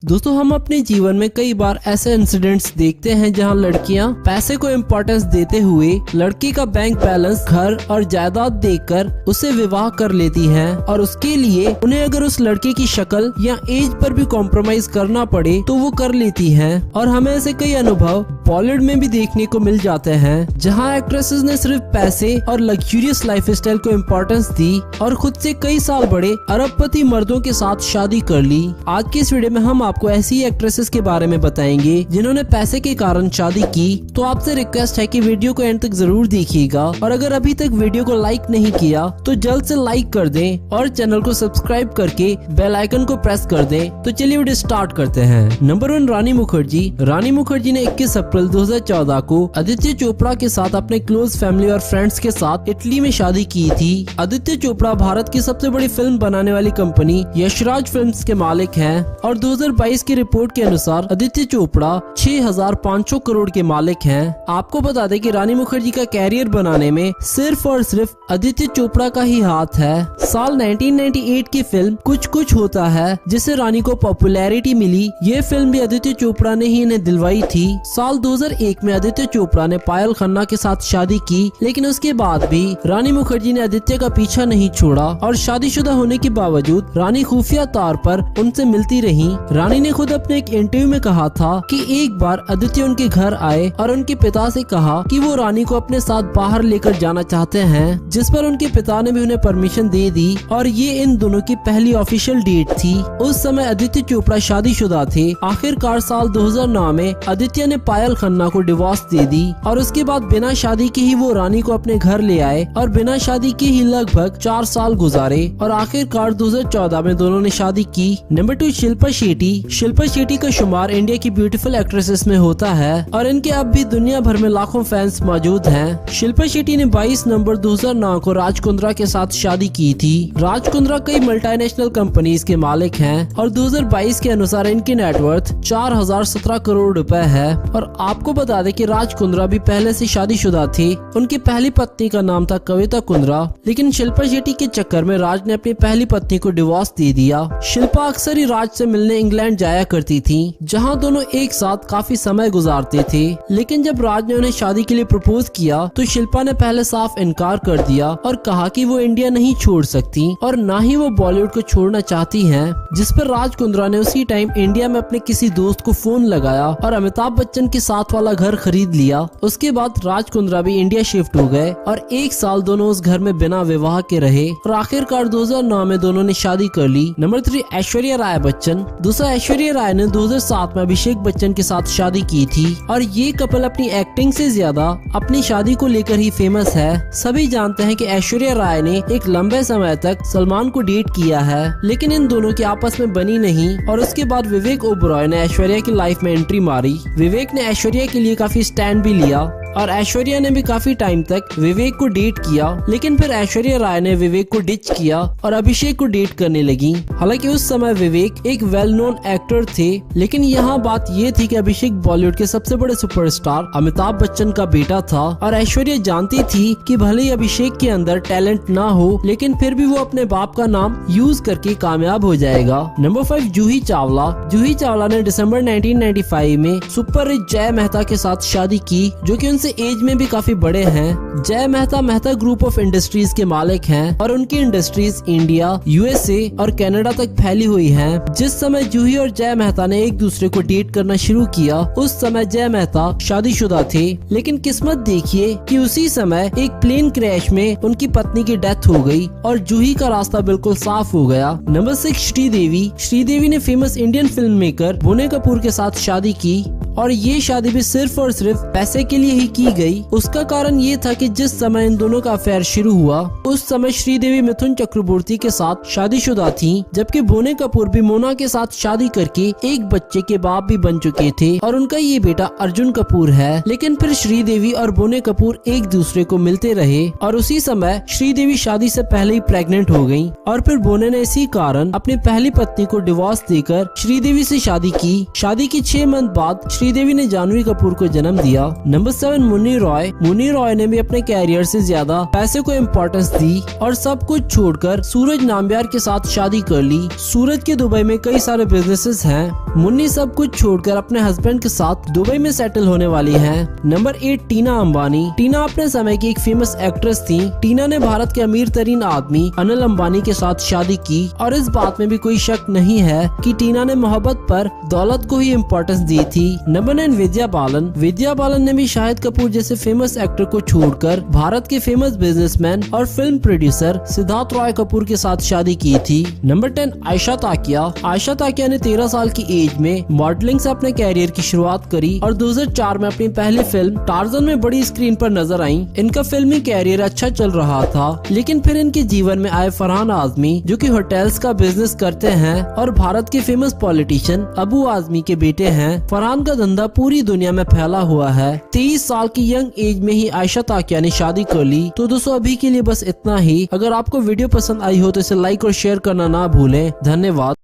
दोस्तों हम अपने जीवन में कई बार ऐसे इंसिडेंट्स देखते हैं जहां लड़कियां पैसे को इम्पोर्टेंस देते हुए लड़की का बैंक बैलेंस, घर और जायदाद देखकर उसे विवाह कर लेती हैं और उसके लिए उन्हें अगर उस लड़के की शक्ल या एज पर भी कॉम्प्रोमाइज करना पड़े तो वो कर लेती हैं। और हमें ऐसे कई अनुभव बॉलीवुड में भी देखने को मिल जाते हैं जहाँ एक्ट्रेसेस ने सिर्फ पैसे और लग्जूरियस लाइफस्टाइल को इम्पोर्टेंस दी और खुद से कई साल बड़े अरबपति मर्दों के साथ शादी कर ली। आज की इस वीडियो में हम आपको ऐसी एक्ट्रेसेस के बारे में बताएंगे जिन्होंने पैसे के कारण शादी की। तो आपसे रिक्वेस्ट है कि वीडियो को एंड तक जरूर देखिएगा और अगर अभी तक वीडियो को लाइक नहीं किया तो जल्द से लाइक कर दें और चैनल को सब्सक्राइब करके बेल आइकन को प्रेस कर दें। तो चलिए वीडियो स्टार्ट करते हैं। नंबर 1, रानी मुखर्जी। रानी मुखर्जी ने 21 अप्रैल 2014 को आदित्य चोपड़ा के साथ अपने क्लोज फैमिली और फ्रेंड्स के साथ इटली में शादी की थी। आदित्य चोपड़ा भारत की सबसे बड़ी फिल्म बनाने वाली कंपनी यशराज फिल्म्स के मालिक हैं और 2022 की रिपोर्ट के अनुसार आदित्य चोपड़ा 6,500 करोड़ के मालिक हैं। आपको बता दें कि रानी मुखर्जी का कैरियर बनाने में सिर्फ और सिर्फ आदित्य चोपड़ा का ही हाथ है। साल 1998 की फिल्म कुछ कुछ होता है जिससे रानी को पॉपुलैरिटी मिली। ये फिल्म भी आदित्य चोपड़ा ने ही इन्हें दिलवाई थी। साल 2001 में आदित्य चोपड़ा ने पायल खन्ना के साथ शादी की, लेकिन उसके बाद भी रानी मुखर्जी ने आदित्य का पीछा नहीं छोड़ा और शादीशुदा होने के बावजूद रानी खुफिया तौर पर उनसे मिलती रही। रानी ने खुद अपने एक इंटरव्यू में कहा था कि एक बार आदित्य उनके घर आए और उनके पिता से कहा कि वो रानी को अपने साथ बाहर लेकर जाना चाहते हैं, जिस पर उनके पिता ने भी उन्हें परमिशन दे दी और ये इन दोनों की पहली ऑफिशियल डेट थी। उस समय आदित्य चोपड़ा शादीशुदा थे। आखिरकार साल 2009 में आदित्य ने पायल खन्ना को डिवोर्स दे दी और उसके बाद बिना शादी के ही वो रानी को अपने घर ले आए और बिना शादी के ही लगभग 4 साल गुजारे और आखिरकार 2014 में दोनों ने शादी की। नंबर 2, शिल्पा शेट्टी। शिल्पा शेट्टी का शुमार इंडिया की ब्यूटीफुल एक्ट्रेसेस में होता है और इनके अब भी दुनिया भर में लाखों फैंस मौजूद हैं। शिल्पा शेट्टी ने 22 नवंबर 2009 को राज कुंद्रा के साथ शादी की थी। राज कुंद्रा कई मल्टीनेशनल कंपनीज के मालिक हैं और 2022 के अनुसार इनकी नेटवर्थ 4,017 करोड़ रुपए है। और आपको बता दें कि राज कुंद्रा भी पहले से शादीशुदा थे। उनकी पहली पत्नी का नाम था कविता कुंद्रा, लेकिन शिल्पा शेट्टी के चक्कर में राज ने अपनी पहली पत्नी को डिवोर्स दे दिया। शिल्पा अक्सर ही राज से मिलने इंग्लैंड जाया करती थी, जहां दोनों एक साथ काफी समय गुजारते थे। लेकिन जब राज ने उन्हें शादी के लिए प्रपोज किया तो शिल्पा ने पहले साफ इनकार कर दिया और कहा कि वो इंडिया नहीं छोड़ सकती और ना ही वो बॉलीवुड को छोड़ना चाहती हैं। जिस पर राज कुंद्रा ने उसी टाइम इंडिया में अपने किसी दोस्त को फोन लगाया और अमिताभ बच्चन के साथ वाला घर खरीद लिया। उसके बाद राज कुंद्रा भी इंडिया शिफ्ट हो गए और 1 साल दोनों उस घर में बिना विवाह के रहे और आखिरकार 2009 में दोनों ने शादी कर ली। नंबर 3, ऐश्वर्या राय बच्चन। दूसरा, ऐश्वर्या राय ने 2007 में अभिषेक बच्चन के साथ शादी की थी और ये कपल अपनी एक्टिंग से ज्यादा अपनी शादी को लेकर ही फेमस है। सभी जानते हैं कि ऐश्वर्या राय ने एक लंबे समय तक सलमान को डेट किया है, लेकिन इन दोनों की आपस में बनी नहीं और उसके बाद विवेक ओबरॉय ने ऐश्वर्या की लाइफ में एंट्री मारी। विवेक ने ऐश्वर्या के लिए काफी स्टैंड भी लिया और ऐश्वर्या ने भी काफी टाइम तक विवेक को डेट किया, लेकिन फिर ऐश्वर्या राय ने विवेक को डिच किया और अभिषेक को डेट करने लगी। हालांकि उस समय विवेक एक वेल नोन एक्टर थे, लेकिन यहाँ बात ये थी कि अभिषेक बॉलीवुड के सबसे बड़े सुपरस्टार अमिताभ बच्चन का बेटा था और ऐश्वर्या जानती थी कि भले ही अभिषेक के अंदर टैलेंट ना हो, लेकिन फिर भी वो अपने बाप का नाम यूज करके कामयाब हो जाएगा। नंबर 5, जूही चावला। जूही चावला ने दिसंबर 1995 में सुपर रिच जय मेहता के साथ शादी की, जो कि से एज में भी काफी बड़े हैं। जय मेहता ग्रुप ऑफ इंडस्ट्रीज के मालिक हैं और उनकी इंडस्ट्रीज इंडिया, यूएसए और कनाडा तक फैली हुई हैं। जिस समय जूही और जय मेहता ने एक दूसरे को डेट करना शुरू किया उस समय जय मेहता शादीशुदा थे, लेकिन किस्मत देखिए कि उसी समय एक प्लेन क्रैश में उनकी पत्नी की डेथ हो गई और जूही का रास्ता बिल्कुल साफ हो गया। नंबर 6, श्रीदेवी। श्रीदेवी ने famous Indian film maker Boney Kapoor के साथ शादी की और ये शादी भी सिर्फ और सिर्फ पैसे के लिए ही की गई। उसका कारण ये था कि जिस समय इन दोनों का अफेयर शुरू हुआ उस समय श्रीदेवी मिथुन चक्रवर्ती के साथ शादीशुदा थी, जबकि बोनी कपूर भी मोना के साथ शादी करके एक बच्चे के बाप भी बन चुके थे और उनका ये बेटा अर्जुन कपूर है। लेकिन फिर श्रीदेवी और बोनी कपूर एक दूसरे को मिलते रहे और उसी समय श्रीदेवी शादी से पहले ही प्रेग्नेंट हो गयी और फिर बोनी ने इसी कारण अपनी पहली पत्नी को डिवोर्स देकर श्रीदेवी से शादी की। शादी के 6 मंथ बाद श्रीदेवी ने जानवी कपूर को जन्म दिया। नंबर 7 मुन्नी रॉय। मुन्नी रॉय ने भी अपने कैरियर से ज्यादा पैसे को इम्पोर्टेंस दी और सब कुछ छोड़कर सूरज नाम्बियार के साथ शादी कर ली। सूरज के दुबई में कई सारे बिजनेसेस हैं। मुन्नी सब कुछ छोड़कर अपने हस्बैंड के साथ दुबई में सेटल होने वाली है। नंबर 8 टीना अंबानी। टीना अपने समय की एक फेमस एक्ट्रेस थी। टीना ने भारत के अमीर तरीन आदमी अनिल अंबानी के साथ शादी की और इस बात में भी कोई शक नहीं है कि टीना ने मोहब्बत पर दौलत को ही इम्पोर्टेंस दी थी। नंबर 9 विद्या बालन। विद्या बालन ने भी शाहिद कपूर जैसे फेमस एक्टर को छोड़कर भारत के फेमस बिजनेसमैन और फिल्म प्रोड्यूसर सिद्धार्थ रॉय कपूर के साथ शादी की थी। नंबर 10 आयशा ताकिया। आयशा ताकिया ने 13 साल की एज में मॉडलिंग से अपने कैरियर की शुरुआत करी और 2004 में अपनी पहली फिल्म टार्जन में बड़ी स्क्रीन पर नजर आई। इनका फिल्मी कैरियर अच्छा चल रहा था, लेकिन फिर इनके जीवन में आए फरहान आजमी जो कि होटल्स का बिजनेस करते हैं और भारत के फेमस पॉलिटिशियन अबू आजमी के बेटे हैं। फरहान का धंधा पूरी दुनिया में फैला हुआ है। 23 साल की यंग एज में ही आयशा ताकिया ने शादी कर ली। तो दोस्तों अभी के लिए बस इतना ही। अगर आपको वीडियो पसंद आई हो तो इसे लाइक और शेयर करना ना भूलें। धन्यवाद।